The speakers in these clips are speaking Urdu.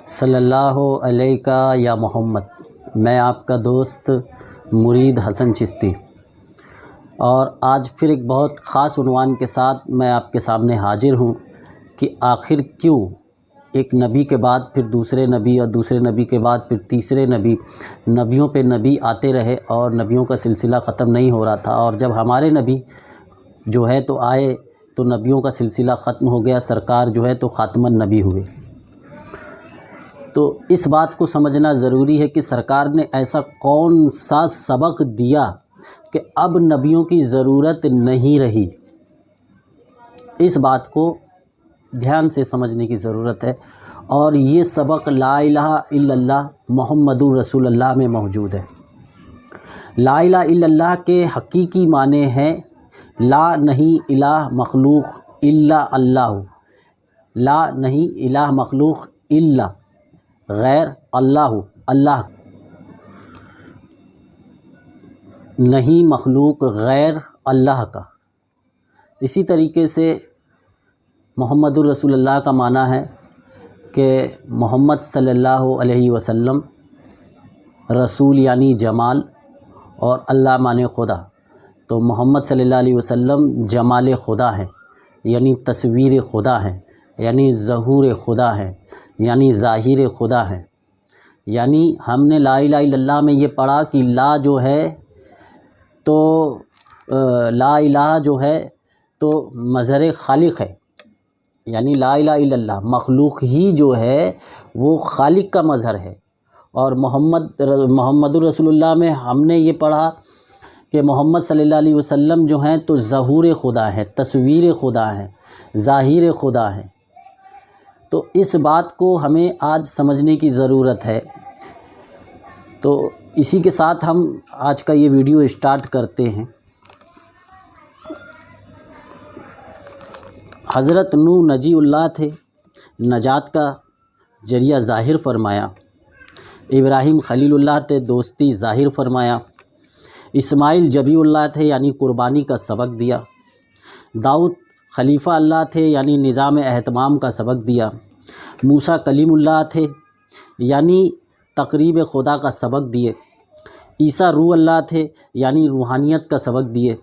صلی اللہ علیہ یا محمد۔ میں آپ کا دوست مرید حسن چشتی، اور آج پھر ایک بہت خاص عنوان کے ساتھ میں آپ کے سامنے حاضر ہوں کہ آخر کیوں ایک نبی کے بعد پھر دوسرے نبی اور دوسرے نبی کے بعد پھر تیسرے نبی، نبیوں پہ نبی آتے رہے اور نبیوں کا سلسلہ ختم نہیں ہو رہا تھا، اور جب ہمارے نبی جو ہے تو آئے تو نبیوں کا سلسلہ ختم ہو گیا، سرکار جو ہے تو خاتم النبی ہوئے۔ تو اس بات کو سمجھنا ضروری ہے کہ سرکار نے ایسا کون سا سبق دیا کہ اب نبیوں کی ضرورت نہیں رہی۔ اس بات کو دھیان سے سمجھنے کی ضرورت ہے، اور یہ سبق لا الہ الا اللہ محمد رسول اللہ میں موجود ہے۔ لا الہ الا اللہ کے حقیقی معنی ہیں لا نہیں الہ مخلوق الا اللہ، لا نہیں الہ مخلوق الا غیر اللہ، اللہ نہیں مخلوق غیر اللہ کا۔ اسی طریقے سے محمد الرسول اللہ کا معنی ہے کہ محمد صلی اللہ علیہ وسلم، رسول یعنی جمال اور اللہ معنی خدا، تو محمد صلی اللہ علیہ وسلم جمال خدا ہے، یعنی تصویر خدا ہے، یعنی ظہور خدا ہے، یعنی ظاہر خدا ہے۔ یعنی ہم نے لا الہ الا اللہ میں یہ پڑھا کہ لا جو ہے تو لا الہ جو ہے تو مظہر خالق ہے، یعنی لا الہ الا اللہ مخلوق ہی جو ہے وہ خالق کا مظہر ہے۔ اور محمد الرسول اللہ میں ہم نے یہ پڑھا کہ محمد صلی اللہ علیہ وسلم جو ہیں تو ظہور خدا ہے، تصویر خدا ہے، ظاہر خدا ہے۔ تو اس بات کو ہمیں آج سمجھنے کی ضرورت ہے۔ تو اسی کے ساتھ ہم آج کا یہ ویڈیو اسٹارٹ کرتے ہیں۔ حضرت نوح نجی اللہ تھے، نجات کا ذریعہ ظاہر فرمایا۔ ابراہیم خلیل اللہ تھے، دوستی ظاہر فرمایا۔ اسماعیل جبی اللہ تھے، یعنی قربانی کا سبق دیا۔ داؤد خلیفہ اللہ تھے، یعنی نظام اہتمام کا سبق دیا۔ موسیٰ کلیم اللہ تھے، یعنی تقریب خدا کا سبق دیے۔ عیسیٰ روح اللہ تھے، یعنی روحانیت کا سبق دیے۔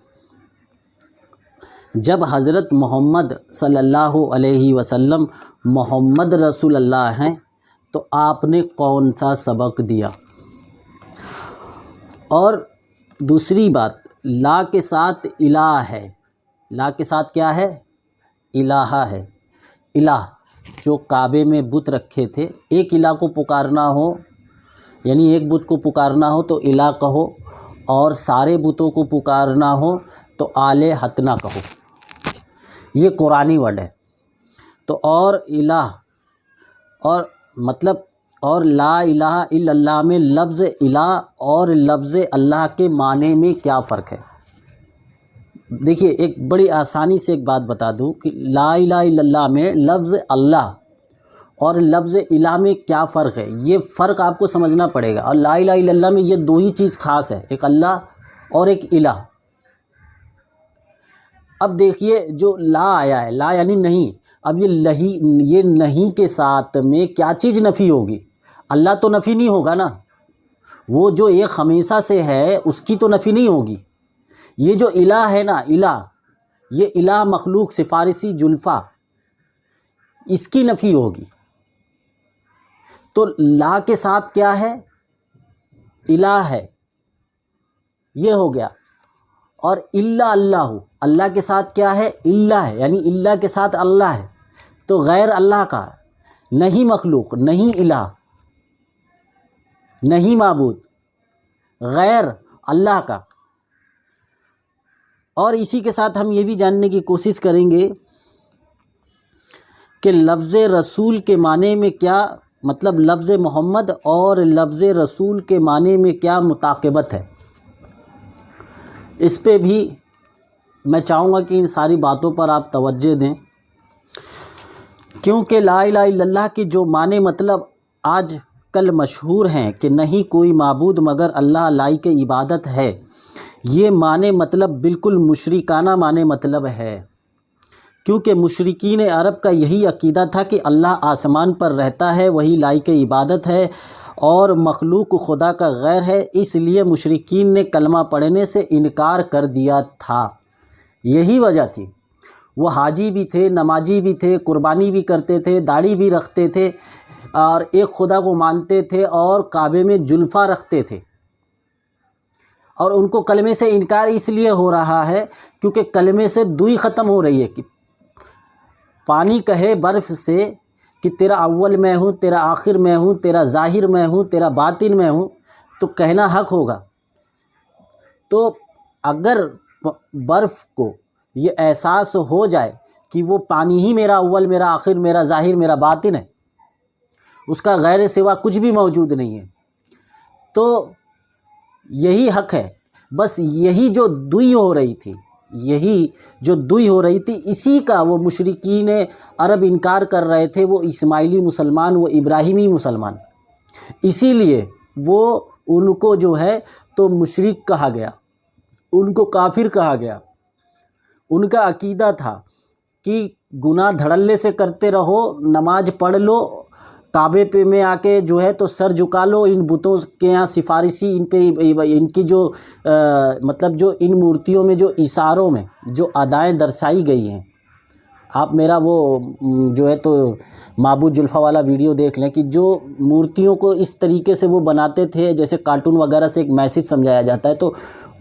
جب حضرت محمد صلی اللہ علیہ وسلم محمد رسول اللہ ہیں تو آپ نے کون سا سبق دیا؟ اور دوسری بات، لا کے ساتھ الہ ہے۔ لا کے ساتھ کیا ہے؟ الہ ہے۔ الہ جو کعبے میں بت رکھے تھے، ایک الہ کو پکارنا ہو، یعنی ایک بت کو پکارنا ہو تو الہ کہو، اور سارے بتوں کو پکارنا ہو تو آلہۃ نہ کہو۔ یہ قرآنی ورڈ ہے۔ تو اور الہ اور مطلب اور لا الہ الا اللہ میں لفظ الہ اور لفظ اللہ کے معنی میں کیا فرق ہے؟ دیکھیے، ایک بڑی آسانی سے ایک بات بتا دوں کہ لا الہ الا اللہ میں لفظ اللہ اور لفظ الہ میں کیا فرق ہے، یہ فرق آپ کو سمجھنا پڑے گا۔ اور لا الہ الا اللہ میں یہ دو ہی چیز خاص ہے، ایک اللہ اور ایک الہ۔ اب دیکھیے، جو لا آیا ہے، لا یعنی نہیں، اب یہ نہیں کے ساتھ میں کیا چیز نفی ہوگی؟ اللہ تو نفی نہیں ہوگا نا، وہ جو ایک ہمیشہ سے ہے اس کی تو نفی نہیں ہوگی۔ یہ جو الہ ہے نا، الہ، یہ الہ مخلوق سفارشی جلفہ، اس کی نفی ہوگی۔ تو لا کے ساتھ کیا ہے؟ الہ ہے، یہ ہو گیا۔ اور الا اللہ، اللہ کے ساتھ کیا ہے؟ اللہ ہے، یعنی اللہ کے ساتھ اللہ ہے، تو غیر اللہ کا، نہیں مخلوق، نہیں الہ، نہیں معبود، غیر اللہ کا۔ اور اسی کے ساتھ ہم یہ بھی جاننے کی کوشش کریں گے کہ لفظ رسول کے معنی میں کیا، مطلب لفظ محمد اور لفظ رسول کے معنی میں کیا مطابقت ہے۔ اس پہ بھی میں چاہوں گا کہ ان ساری باتوں پر آپ توجہ دیں، کیونکہ لا الہ الا اللہ کے جو معنی مطلب آج کل مشہور ہیں کہ نہیں کوئی معبود مگر اللہ، لائق عبادت ہے، یہ معنی مطلب بالکل مشرکانہ معنی مطلب ہے۔ کیونکہ مشرکین عرب کا یہی عقیدہ تھا کہ اللہ آسمان پر رہتا ہے، وہی لائق عبادت ہے اور مخلوق خدا کا غیر ہے، اس لیے مشرکین نے کلمہ پڑھنے سے انکار کر دیا تھا۔ یہی وجہ تھی۔ وہ حاجی بھی تھے، نمازی بھی تھے، قربانی بھی کرتے تھے، داڑھی بھی رکھتے تھے اور ایک خدا کو مانتے تھے اور کعبے میں جلفہ رکھتے تھے، اور ان کو کلمے سے انکار اس لیے ہو رہا ہے کیونکہ کلمے سے دوئی ختم ہو رہی ہے کہ پانی کہے برف سے کہ تیرا اول میں ہوں، تیرا آخر میں ہوں، تیرا ظاہر میں ہوں، تیرا باطن میں ہوں، تو کہنا حق ہوگا۔ تو اگر برف کو یہ احساس ہو جائے کہ وہ پانی ہی میرا اول، میرا آخر، میرا ظاہر، میرا باطن ہے، اس کا غیر سوا کچھ بھی موجود نہیں ہے، تو یہی حق ہے۔ بس یہی جو دوئی ہو رہی تھی، اسی کا وہ مشرکین عرب انکار کر رہے تھے، وہ اسماعیلی مسلمان، وہ ابراہیمی مسلمان، اسی لیے وہ ان کو جو ہے تو مشرک کہا گیا، ان کو کافر کہا گیا۔ ان کا عقیدہ تھا کہ گناہ دھڑلے سے کرتے رہو، نماز پڑھ لو، کعبے پہ میں آ کے جو ہے تو سر جھکا لو، ان بتوں کے یہاں سفارشی، ان کی جو مطلب جو ان مورتیوں میں جو اشاروں میں جو ادائیں درشائی گئی ہیں، آپ میرا وہ جو ہے تو معبود جلفہ والا ویڈیو دیکھ لیں کہ جو مورتیوں کو اس طریقے سے وہ بناتے تھے جیسے کارٹون وغیرہ سے ایک میسج سمجھایا جاتا ہے، تو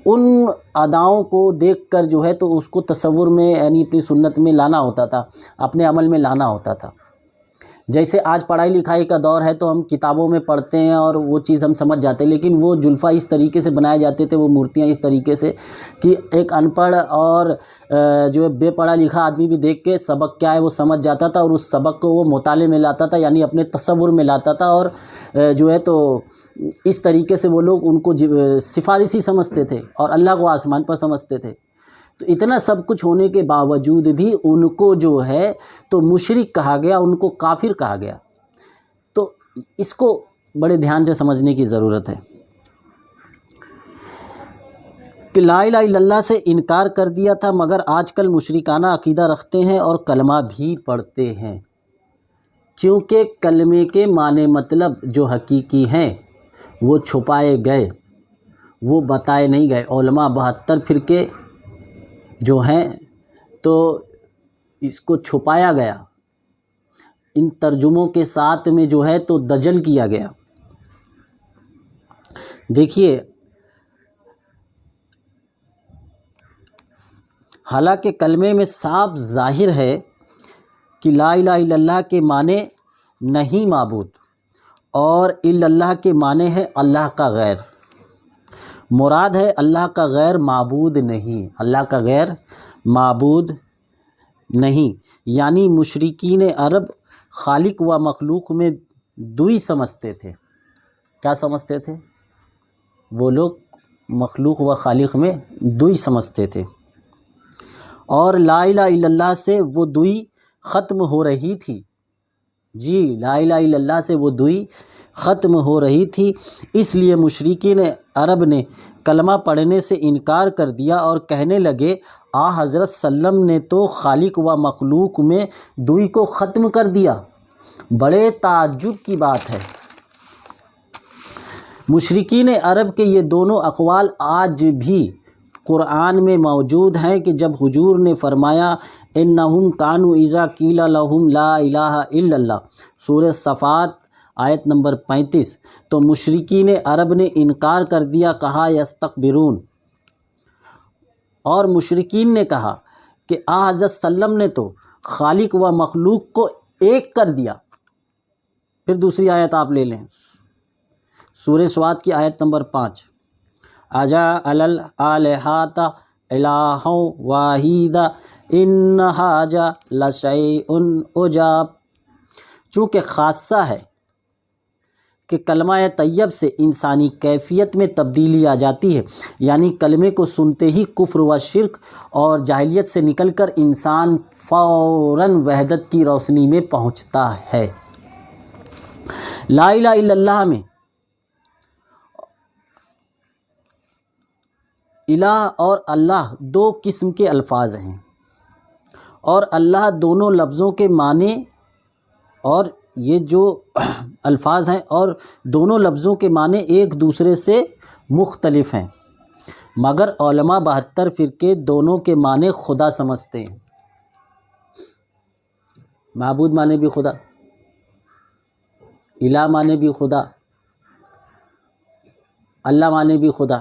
ان اداؤں کو دیکھ کر جو ہے تو اس کو تصور میں یعنی اپنی سنت میں لانا ہوتا تھا، اپنے عمل میں لانا ہوتا تھا۔ جیسے آج پڑھائی لکھائی کا دور ہے تو ہم کتابوں میں پڑھتے ہیں اور وہ چیز ہم سمجھ جاتے ہیں، لیکن وہ جلفہ اس طریقے سے بنائے جاتے تھے، وہ مورتیاں اس طریقے سے کہ ایک ان پڑھ اور جو ہے بے پڑھا لکھا آدمی بھی دیکھ کے سبق کیا ہے وہ سمجھ جاتا تھا، اور اس سبق کو وہ مطالعے میں لاتا تھا، یعنی اپنے تصور میں لاتا تھا، اور جو ہے تو اس طریقے سے وہ لوگ ان کو سفارشی سمجھتے تھے اور اللہ کو آسمان پر سمجھتے تھے۔ تو اتنا سب کچھ ہونے کے باوجود بھی ان کو جو ہے تو مشرک کہا گیا، ان کو کافر کہا گیا۔ تو اس کو بڑے دھیان سے سمجھنے کی ضرورت ہے کہ لا الہ الا اللہ سے انکار کر دیا تھا، مگر آج کل مشرکانہ عقیدہ رکھتے ہیں اور کلمہ بھی پڑھتے ہیں، کیونکہ کلمے کے معنی مطلب جو حقیقی ہیں وہ چھپائے گئے، وہ بتائے نہیں گئے۔ علماء 72 فرقے جو ہیں تو اس کو چھپایا گیا، ان ترجموں کے ساتھ میں جو ہے تو دجل کیا گیا۔ دیکھیے، حالانکہ کلمے میں صاف ظاہر ہے کہ لا الہ الا اللہ کے معنی نہیں معبود، اور الا اللہ کے معنی ہے اللہ کا غیر، مراد ہے اللہ کا غیر معبود نہیں، اللہ کا غیر معبود نہیں۔ یعنی مشرکین عرب خالق و مخلوق میں دوئی سمجھتے تھے۔ کیا سمجھتے تھے؟ وہ لوگ مخلوق و خالق میں دوئی سمجھتے تھے، اور لا الہ الا اللہ سے وہ دوئی ختم ہو رہی تھی۔ جی، لا الہ الا اللہ سے وہ دوئی ختم ہو رہی تھی، اس لیے مشرکین عرب نے کلمہ پڑھنے سے انکار کر دیا اور کہنے لگے حضرت سلم نے تو خالق و مخلوق میں دوئی کو ختم کر دیا۔ بڑے تعجب کی بات ہے۔ مشرکین عرب کے یہ دونوں اقوال آج بھی قرآن میں موجود ہیں کہ جب حضور نے فرمایا انہم کانوا اذا قیل لہم لا الہ الا اللہ، سورہ صفات آیت نمبر 35، تو مشرکین عرب نے انکار کر دیا، کہا یستکبرون، اور مشرکین نے کہا کہ حضرت سلم نے تو خالق و مخلوق کو ایک کر دیا۔ پھر دوسری آیت آپ لے لیں، سورہ سواد کی آیت نمبر 5، اجعل الآلہۃ الہا واحدا ان ھذا لشیء عجاب۔ چونکہ خاصہ ہے کہ کلمہ طیب سے انسانی کیفیت میں تبدیلی آ جاتی ہے، یعنی کلمے کو سنتے ہی کفر و شرک اور جاہلیت سے نکل کر انسان فوراً وحدت کی روشنی میں پہنچتا ہے۔ لا الہ الا اللہ میں الہ اور اللہ دو قسم کے الفاظ ہیں، اور اللہ دونوں لفظوں کے معنی اور یہ جو الفاظ ہیں اور دونوں لفظوں کے معنی ایک دوسرے سے مختلف ہیں، مگر علماء 72 فرقے دونوں کے معنی خدا سمجھتے ہیں۔ معبود معنی بھی خدا، الہ معنی بھی خدا، اللہ معنی بھی خدا۔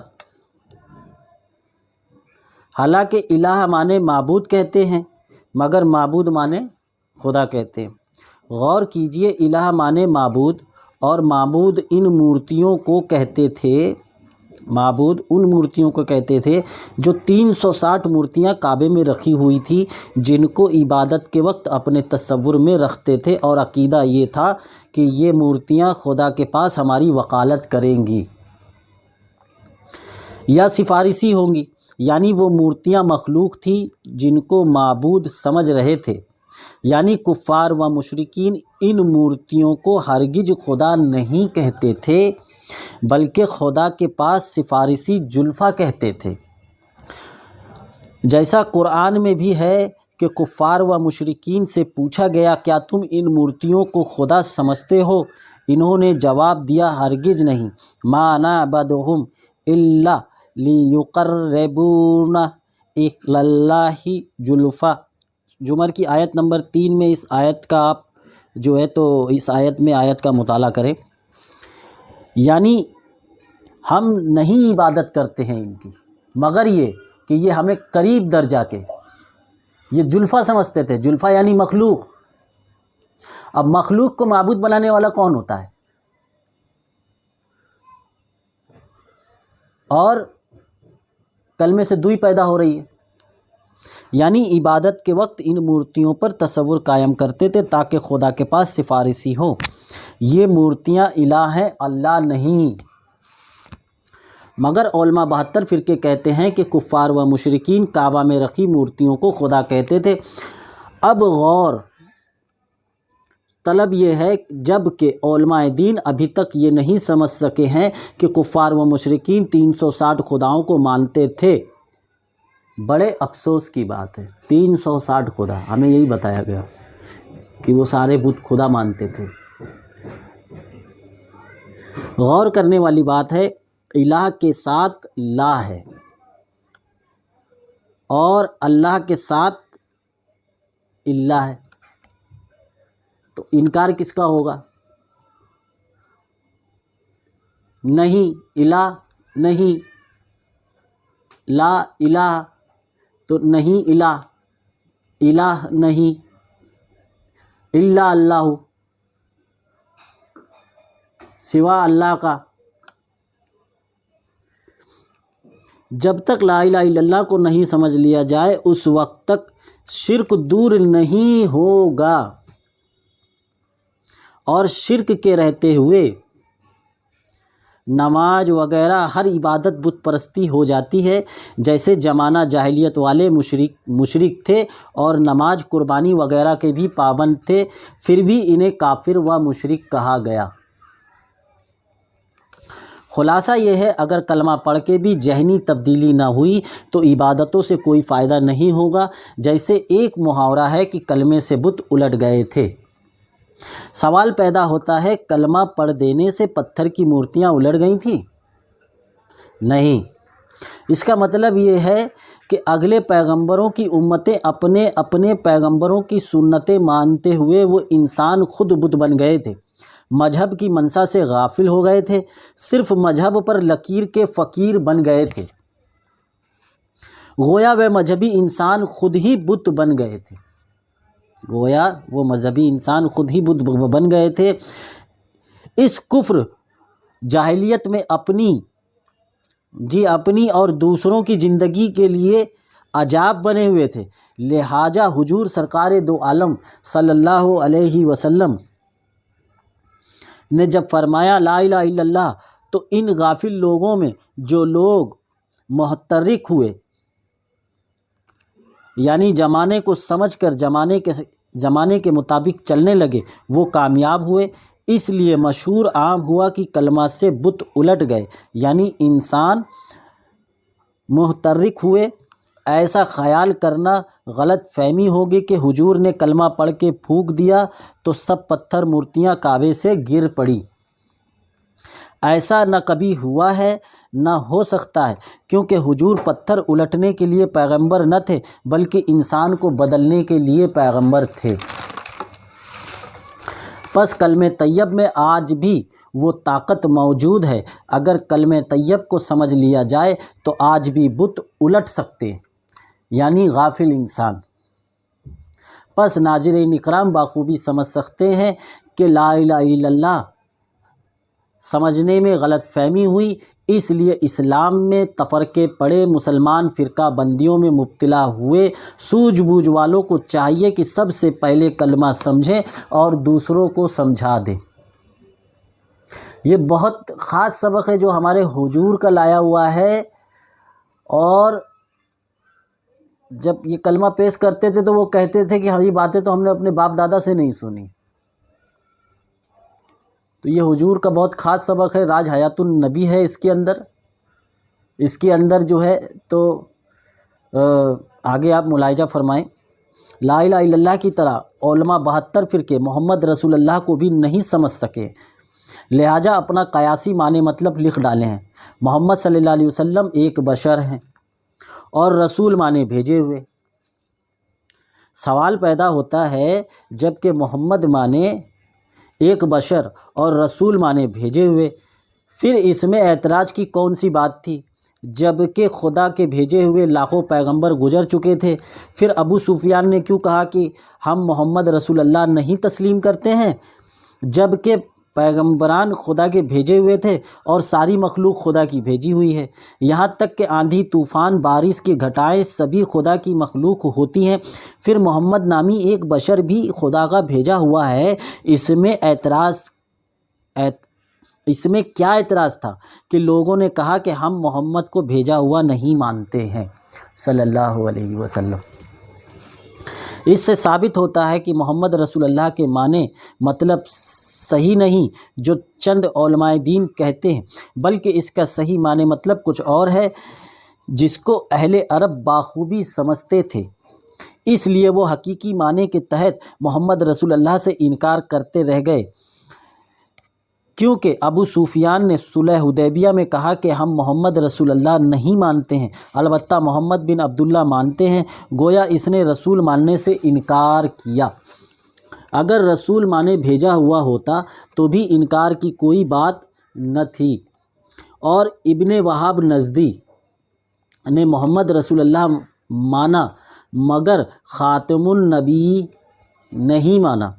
حالانکہ الہ معنی معبود کہتے ہیں مگر معبود معنی خدا کہتے ہیں۔ غور کیجئے، الہ معنی معبود، اور معبود ان مورتیوں کو کہتے تھے، معبود ان مورتیوں کو کہتے تھے جو 360 مورتیاں کعبے میں رکھی ہوئی تھی، جن کو عبادت کے وقت اپنے تصور میں رکھتے تھے، اور عقیدہ یہ تھا کہ یہ مورتیاں خدا کے پاس ہماری وکالت کریں گی یا سفارشی ہوں گی۔ یعنی وہ مورتیاں مخلوق تھی جن کو معبود سمجھ رہے تھے، یعنی کفار و مشرکین ان مورتیوں کو ہرگز خدا نہیں کہتے تھے بلکہ خدا کے پاس سفارشی جلفہ کہتے تھے۔ جیسا قرآن میں بھی ہے کہ کفار و مشرکین سے پوچھا گیا کیا تم ان مورتیوں کو خدا سمجھتے ہو؟ انہوں نے جواب دیا ہرگز نہیں، ما نعبدہم الا لیقربونا الی اللہ زلفیٰ۔ زمر کی آیت نمبر 3 میں اس آیت کا آپ جو ہے تو اس آیت میں آیت کا مطالعہ کریں، یعنی ہم نہیں عبادت کرتے ہیں ان کی مگر یہ کہ یہ ہمیں قریب درجہ کے، یہ زلفیٰ سمجھتے تھے۔ زلفیٰ یعنی مخلوق۔ اب مخلوق کو معبود بنانے والا کون ہوتا ہے؟ اور کلمے سے دوئی پیدا ہو رہی ہے، یعنی عبادت کے وقت ان مورتیوں پر تصور قائم کرتے تھے تاکہ خدا کے پاس سفارشی ہو۔ یہ مورتیاں الہ ہیں، اللہ نہیں۔ مگر علماء 72 فرقے کہتے ہیں کہ کفار و مشرکین کعبہ میں رکھی مورتیوں کو خدا کہتے تھے۔ اب غور طلب یہ ہے جب کہ علماء دین ابھی تک یہ نہیں سمجھ سکے ہیں کہ کفار و مشرکین 360 خداؤں کو مانتے تھے۔ بڑے افسوس کی بات ہے، 360 خدا، ہمیں یہی بتایا گیا کہ وہ سارے بت خدا مانتے تھے۔ غور کرنے والی بات ہے، الہ کے ساتھ لا ہے اور اللہ کے ساتھ اللہ ہے، تو انکار کس کا ہوگا؟ نہیں الہ نہیں، لا الہ تو نہیں الہ، الہ نہیں، الا اللہ سوا اللہ کا۔ جب تک لا الہ الا اللہ کو نہیں سمجھ لیا جائے اس وقت تک شرک دور نہیں ہوگا، اور شرک کے رہتے ہوئے نماز وغیرہ ہر عبادت بت پرستی ہو جاتی ہے۔ جیسے زمانہ جاہلیت والے مشرک تھے اور نماز قربانی وغیرہ کے بھی پابند تھے، پھر بھی انہیں کافر و مشرک کہا گیا۔ خلاصہ یہ ہے، اگر کلمہ پڑھ کے بھی ذہنی تبدیلی نہ ہوئی تو عبادتوں سے کوئی فائدہ نہیں ہوگا۔ جیسے ایک محاورہ ہے کہ کلمے سے بت الٹ گئے تھے۔ سوال پیدا ہوتا ہے، کلمہ پڑھ دینے سے پتھر کی مورتیاں الٹ گئی تھیں؟ نہیں، اس کا مطلب یہ ہے کہ اگلے پیغمبروں کی امتیں اپنے اپنے پیغمبروں کی سنتیں مانتے ہوئے وہ انسان خود بت بن گئے تھے، مذہب کی منشا سے غافل ہو گئے تھے، صرف مذہب پر لکیر کے فقیر بن گئے تھے۔ گویا وہ مذہبی انسان خود ہی بت بن گئے تھے، گویا وہ مذہبی انسان خود ہی بت بن گئے تھے۔ اس کفر جاہلیت میں اپنی اور دوسروں کی زندگی کے لیے عذاب بنے ہوئے تھے، لہٰذا حضور سرکار دو عالم صلی اللہ علیہ وسلم نے جب فرمایا لا الہ الا اللہ، تو ان غافل لوگوں میں جو لوگ محترک ہوئے، یعنی زمانے کو سمجھ کر زمانے کے مطابق چلنے لگے، وہ کامیاب ہوئے۔ اس لیے مشہور عام ہوا کہ کلمہ سے بت الٹ گئے، یعنی انسان محترک ہوئے۔ ایسا خیال کرنا غلط فہمی ہوگی کہ حضور نے کلمہ پڑھ کے پھونک دیا تو سب پتھر مورتیاں کعبے سے گر پڑی۔ ایسا نہ کبھی ہوا ہے نہ ہو سکتا ہے، کیونکہ حضور پتھر الٹنے کے لیے پیغمبر نہ تھے بلکہ انسان کو بدلنے کے لیے پیغمبر تھے۔ پس کلمہ طیب میں آج بھی وہ طاقت موجود ہے۔ اگر کلمہ طیب کو سمجھ لیا جائے تو آج بھی بت الٹ سکتے ہیں، یعنی غافل انسان۔ پس ناظرین اکرام بخوبی سمجھ سکتے ہیں کہ لا الہ الا اللہ سمجھنے میں غلط فہمی ہوئی، اس لیے اسلام میں تفرقے پڑے، مسلمان فرقہ بندیوں میں مبتلا ہوئے۔ سوجھ بوجھ والوں کو چاہیے کہ سب سے پہلے کلمہ سمجھیں اور دوسروں کو سمجھا دیں۔ یہ بہت خاص سبق ہے جو ہمارے حضور کا لایا ہوا ہے، اور جب یہ کلمہ پیش کرتے تھے تو وہ کہتے تھے کہ یہ باتیں تو ہم نے اپنے باپ دادا سے نہیں سنی۔ تو یہ حضور کا بہت خاص سبق ہے، راج حیات النبی ہے اس کے اندر جو ہے۔ تو آگے آپ ملاحظہ فرمائیں، لا الہ الا اللہ کی طرح علماء 72 فرقے محمد رسول اللہ کو بھی نہیں سمجھ سکے، لہٰذا اپنا قیاسی معنی مطلب لکھ ڈالے ہیں۔ محمد صلی اللہ علیہ وسلم ایک بشر ہیں اور رسول معنی بھیجے ہوئے۔ سوال پیدا ہوتا ہے جب کہ محمد معنی ایک بشر اور رسول معنی بھیجے ہوئے، پھر اس میں اعتراض کی کون سی بات تھی؟ جب کہ خدا کے بھیجے ہوئے لاکھوں پیغمبر گزر چکے تھے، پھر ابو سفیان نے کیوں کہا کہ ہم محمد رسول اللہ نہیں تسلیم کرتے ہیں، جب کہ پیغمبران خدا کے بھیجے ہوئے تھے اور ساری مخلوق خدا کی بھیجی ہوئی ہے؟ یہاں تک کہ آندھی طوفان بارش کی گھٹائیں سبھی خدا کی مخلوق ہوتی ہیں، پھر محمد نامی ایک بشر بھی خدا کا بھیجا ہوا ہے۔ اس میں کیا اعتراض تھا کہ لوگوں نے کہا کہ ہم محمد کو بھیجا ہوا نہیں مانتے ہیں صلی اللہ علیہ وسلم۔ اس سے ثابت ہوتا ہے کہ محمد رسول اللہ کے معنی مطلب صحیح نہیں جو چند علماء دین کہتے ہیں، بلکہ اس کا صحیح معنی مطلب کچھ اور ہے جس کو اہل عرب بخوبی سمجھتے تھے۔ اس لیے وہ حقیقی معنی کے تحت محمد رسول اللہ سے انکار کرتے رہ گئے، کیونکہ ابو سفیان نے صلح حدیبیہ میں کہا کہ ہم محمد رسول اللہ نہیں مانتے ہیں، البتہ محمد بن عبداللہ مانتے ہیں، گویا اس نے رسول ماننے سے انکار کیا۔ اگر رسول معنی بھیجا ہوا ہوتا تو بھی انکار کی کوئی بات نہ تھی۔ اور ابن وہاب نجدی نے محمد رسول اللہ مانا مگر خاتم النبی نہیں مانا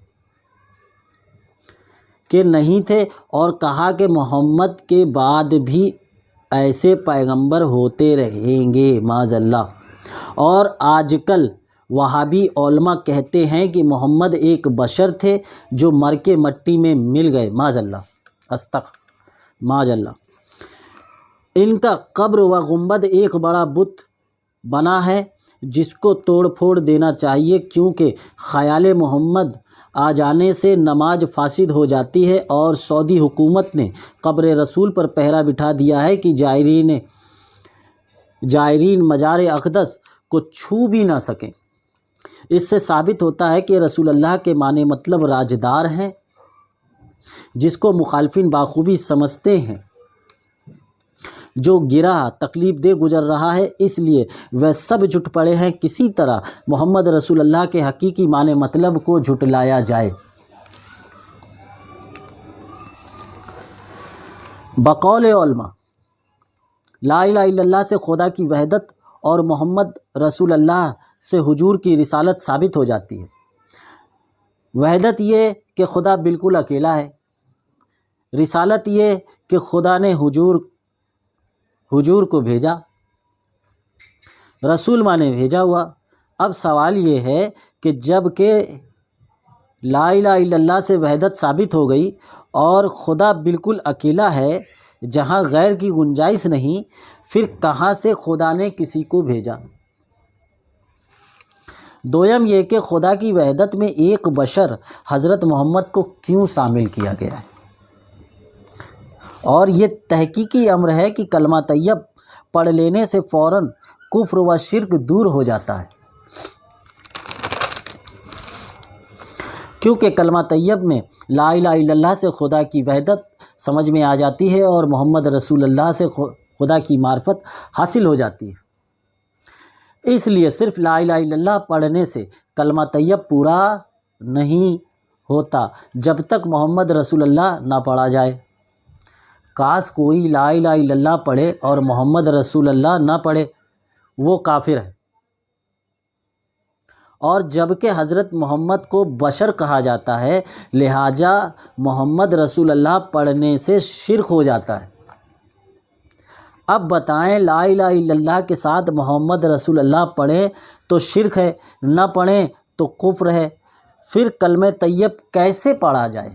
کہ نہیں تھے، اور کہا کہ محمد کے بعد بھی ایسے پیغمبر ہوتے رہیں گے معاذ اللہ۔ اور آج کل وہابی علماء کہتے ہیں کہ محمد ایک بشر تھے جو مر کے مٹی میں مل گئے معاذ اللہ، معاذ اللہ۔ ان کا قبر و گنبد ایک بڑا بت بنا ہے جس کو توڑ پھوڑ دینا چاہیے، کیونکہ خیال محمد آ جانے سے نماز فاسد ہو جاتی ہے، اور سعودی حکومت نے قبر رسول پر پہرا بٹھا دیا ہے کہ زائرین مزار اقدس کو چھو بھی نہ سکیں۔ اس سے ثابت ہوتا ہے کہ رسول اللہ کے معنی مطلب راجدار ہیں، جس کو مخالفین بخوبی سمجھتے ہیں۔ جو گرہ تکلیف دہ گزر رہا ہے، اس لیے وہ سب جٹ پڑے ہیں کسی طرح محمد رسول اللہ کے حقیقی معنی مطلب کو جھٹلایا جائے۔ بقول علماء لا الہ الا اللہ سے خدا کی وحدت اور محمد رسول اللہ سے حضور کی رسالت ثابت ہو جاتی ہے۔ وحدت یہ کہ خدا بالکل اکیلا ہے، رسالت یہ کہ خدا نے حضور کو بھیجا، رسول مانے بھیجا ہوا۔ اب سوال یہ ہے کہ جب کہ لا الہ الا اللہ سے وحدت ثابت ہو گئی اور خدا بالکل اکیلا ہے جہاں غیر کی گنجائش نہیں، پھر کہاں سے خدا نے کسی کو بھیجا؟ دویم یہ کہ خدا کی وحدت میں ایک بشر حضرت محمد کو کیوں شامل کیا گیا ہے؟ اور یہ تحقیقی امر ہے کہ کلمہ طیب پڑھ لینے سے فوراً کفر و شرک دور ہو جاتا ہے۔ کیونکہ کلمہ طیب میں لا الہ الا اللہ سے خدا کی وحدت سمجھ میں آ جاتی ہے اور محمد رسول اللہ سے خدا کی معرفت حاصل ہو جاتی ہے۔ اس لیے صرف لا الہ الا اللہ پڑھنے سے کلمہ طیب پورا نہیں ہوتا جب تک محمد رسول اللہ نہ پڑھا جائے۔ کاش کوئی لا الہ الا اللہ پڑھے اور محمد رسول اللہ نہ پڑھے، وہ کافر ہے۔ اور جبکہ حضرت محمد کو بشر کہا جاتا ہے، لہٰذا محمد رسول اللہ پڑھنے سے شرک ہو جاتا ہے۔ اب بتائیں، لا الہ الا اللہ کے ساتھ محمد رسول اللہ پڑھیں تو شرک ہے، نہ پڑھیں تو کفر ہے، پھر کلمہ طیب کیسے پڑھا جائے؟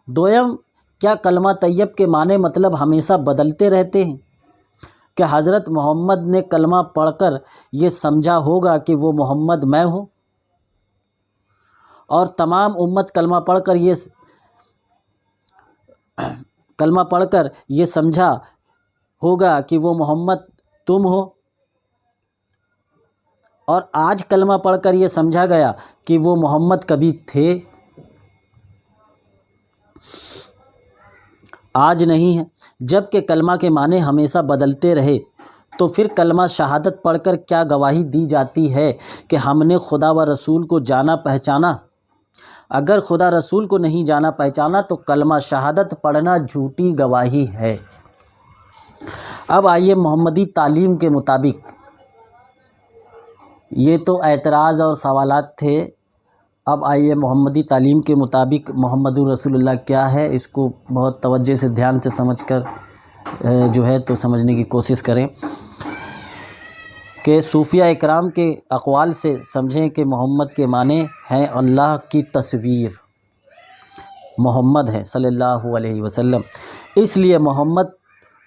دویم، کیا کلمہ طیب کے معنی مطلب ہمیشہ بدلتے رہتے ہیں؟ کہ حضرت محمد نے کلمہ پڑھ کر یہ سمجھا ہوگا کہ وہ محمد میں ہوں، اور تمام امت کلمہ پڑھ کر یہ سمجھا ہوگا کہ وہ محمد تم ہو، اور آج کلمہ پڑھ کر یہ سمجھا گیا کہ وہ محمد کبھی تھے؟ آج نہیں ہے۔ جب کہ کلمہ کے معنی ہمیشہ بدلتے رہے تو پھر کلمہ شہادت پڑھ کر کیا گواہی دی جاتی ہے کہ ہم نے خدا و رسول کو جانا پہچانا؟ اگر خدا رسول کو نہیں جانا پہچانا تو کلمہ شہادت پڑھنا جھوٹی گواہی ہے۔ اب آئیے محمدی تعلیم کے مطابق، یہ تو اعتراض اور سوالات تھے، اب آئیے محمدی تعلیم کے مطابق محمد رسول اللہ کیا ہے، اس کو بہت توجہ سے دھیان سے سمجھ کر جو ہے تو سمجھنے کی کوشش کریں کہ صوفیہ اکرام کے اقوال سے سمجھیں کہ محمد کے معنی ہیں اللہ کی تصویر، محمد ہے صلی اللہ علیہ وسلم، اس لیے محمد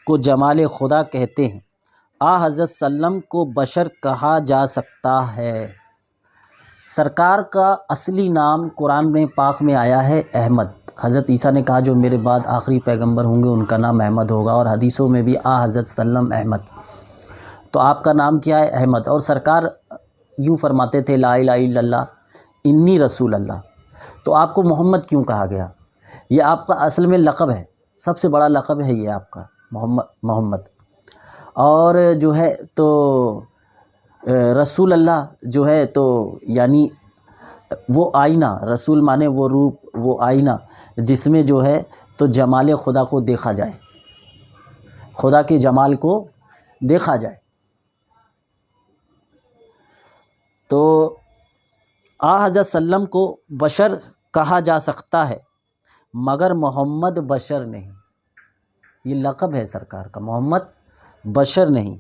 کو جمال خدا کہتے ہیں۔ حضرت سلم کو بشر کہا جا سکتا ہے۔ سرکار کا اصلی نام قرآن میں پاک میں آیا ہے احمد۔ حضرت عیسیٰ نے کہا جو میرے بعد آخری پیغمبر ہوں گے ان کا نام احمد ہوگا، اور حدیثوں میں بھی حضرت سلم احمد، تو آپ کا نام کیا ہے؟ احمد۔ اور سرکار یوں فرماتے تھے لا الہ الا اللہ انی رسول اللہ، تو آپ کو محمد کیوں کہا گیا؟ یہ آپ کا اصل میں لقب ہے، سب سے بڑا لقب ہے یہ آپ کا محمد۔ اور جو ہے تو رسول اللہ جو ہے تو یعنی وہ آئینہ، رسول مانے وہ روپ، وہ آئینہ جس میں جو ہے تو جمال خدا کو دیکھا جائے، خدا کے جمال کو دیکھا جائے۔ تو حضرت سلم کو بشر کہا جا سکتا ہے مگر محمد بشر نہیں، یہ لقب ہے سرکار کا، محمد بشر نہیں۔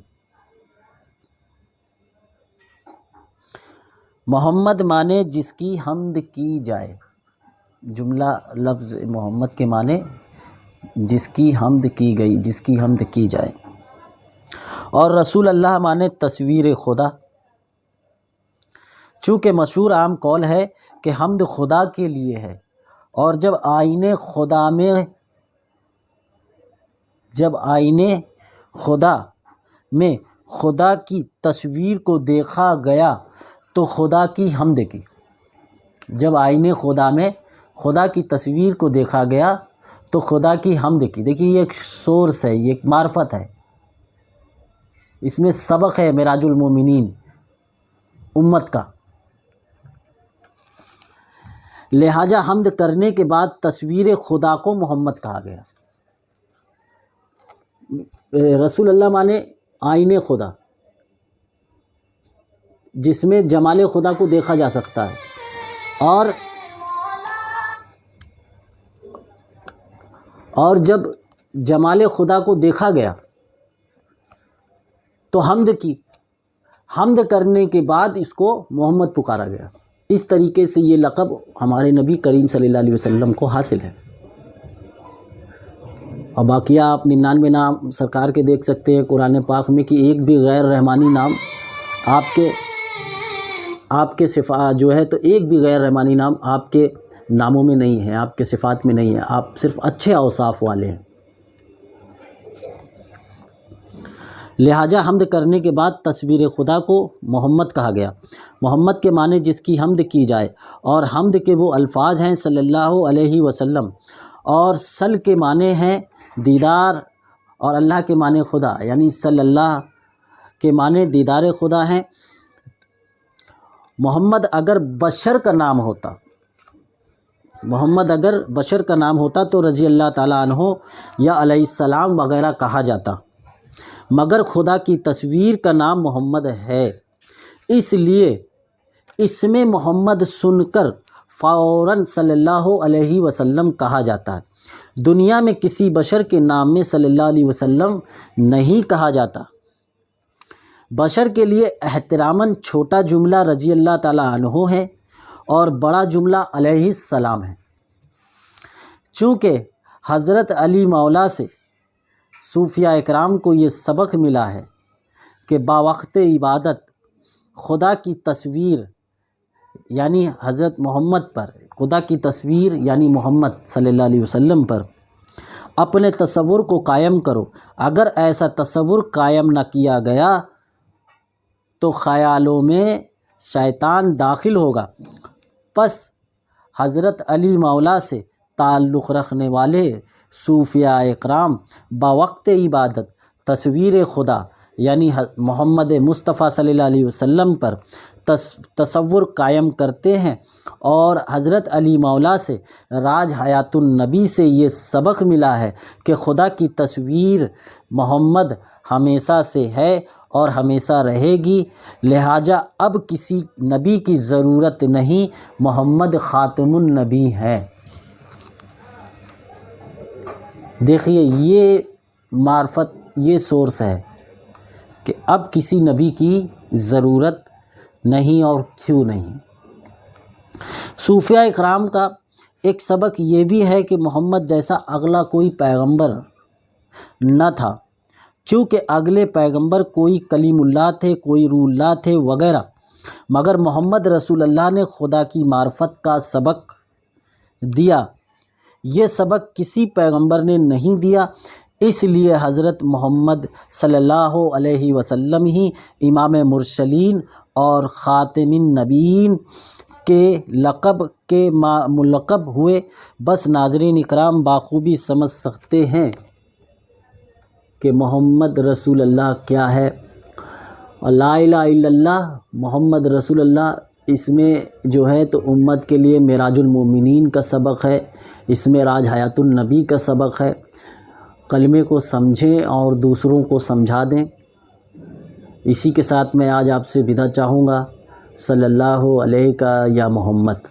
محمد مانے جس کی حمد کی جائے، جملہ لفظ محمد کے معنی جس کی حمد کی گئی، جس کی حمد کی جائے، اور رسول اللہ مانے تصویر خدا، چونکہ مشہور عام قول ہے کہ حمد خدا کے لیے ہے، اور جب آئینے خدا میں خدا کی تصویر کو دیکھا گیا تو خدا کی حمد کی۔ جب آئینے خدا میں خدا کی تصویر کو دیکھا گیا تو خدا کی حمد کی۔ دیکھیے یہ ایک سورس ہے، یہ ایک معرفت ہے، اس میں سبق ہے معراج المومنین امت کا۔ لہٰذا حمد کرنے کے بعد تصویر خدا کو محمد کہا گیا۔ رسول اللہ مانے آئینے خدا جس میں جمال خدا کو دیکھا جا سکتا ہے، اور جب جمال خدا کو دیکھا گیا تو حمد کی، حمد کرنے کے بعد اس کو محمد پکارا گیا۔ اس طریقے سے یہ لقب ہمارے نبی کریم صلی اللہ علیہ وسلم کو حاصل ہے۔ اور باقیہ آپ 99 نام سرکار کے دیکھ سکتے ہیں قرآن پاک میں کہ ایک بھی غیر رحمانی نام آپ کے صفات جو ہے تو ایک بھی غیر رحمانی نام آپ کے ناموں میں نہیں ہے، آپ کے صفات میں نہیں ہے، آپ صرف اچھے اوصاف والے ہیں۔ لہٰذا حمد کرنے کے بعد تصویر خدا کو محمد کہا گیا۔ محمد کے معنی جس کی حمد کی جائے، اور حمد کے وہ الفاظ ہیں صلی اللہ علیہ وسلم، اور صل کے معنی ہیں دیدار، اور اللہ کے معنی خدا، یعنی صلی اللہ کے معنی دیدار خدا ہیں۔ محمد اگر بشر کا نام ہوتا تو رضی اللہ تعالیٰ عنہ یا علیہ السلام وغیرہ کہا جاتا، مگر خدا کی تصویر کا نام محمد ہے، اس لیے اسم محمد سن کر فوراً صلی اللہ علیہ وسلم کہا جاتا ہے۔ دنیا میں کسی بشر کے نام میں صلی اللہ علیہ وسلم نہیں کہا جاتا۔ بشر کے لیے احتراماً چھوٹا جملہ رضی اللہ تعالیٰ عنہ ہے اور بڑا جملہ علیہ السلام ہے۔ چونکہ حضرت علی مولا سے صوفیاء اکرام کو یہ سبق ملا ہے کہ باوقت عبادت خدا کی تصویر یعنی حضرت محمد پر، خدا کی تصویر یعنی محمد صلی اللہ علیہ وسلم پر اپنے تصور کو قائم کرو۔ اگر ایسا تصور قائم نہ کیا گیا تو خیالوں میں شیطان داخل ہوگا۔ پس حضرت علی مولا سے تعلق رکھنے والے صوفیاء اکرام باوقت عبادت تصویر خدا یعنی محمد مصطفیٰ صلی اللہ علیہ وسلم پر تصور قائم کرتے ہیں، اور حضرت علی مولا سے راج حیات النبی سے یہ سبق ملا ہے کہ خدا کی تصویر محمد ہمیشہ سے ہے اور ہمیشہ رہے گی، لہٰذا اب کسی نبی کی ضرورت نہیں، محمد خاتم النبی ہے۔ دیکھیے یہ معرفت، یہ سورس ہے کہ اب کسی نبی کی ضرورت نہیں، اور کیوں نہیں۔ صوفیاء اکرام کا ایک سبق یہ بھی ہے کہ محمد جیسا اگلا کوئی پیغمبر نہ تھا، کیونکہ اگلے پیغمبر کوئی کلیم اللہ تھے، کوئی روح اللہ تھے وغیرہ، مگر محمد رسول اللہ نے خدا کی معرفت کا سبق دیا۔ یہ سبق کسی پیغمبر نے نہیں دیا، اس لیے حضرت محمد صلی اللہ علیہ وسلم ہی امام مرسلین اور خاتم النبیین کے لقب کے ملقب ہوئے۔ بس ناظرین اکرام بخوبی سمجھ سکتے ہیں کہ محمد رسول اللہ کیا ہے، اور لا الہ الا اللہ محمد رسول اللہ، اس میں جو ہے تو امت کے لیے معراج المومنین کا سبق ہے، اس میں راج حیات النبی کا سبق ہے۔ کلمے کو سمجھیں اور دوسروں کو سمجھا دیں۔ اسی کے ساتھ میں آج آپ سے ودا چاہوں گا۔ صلی اللہ علیہ یا محمد۔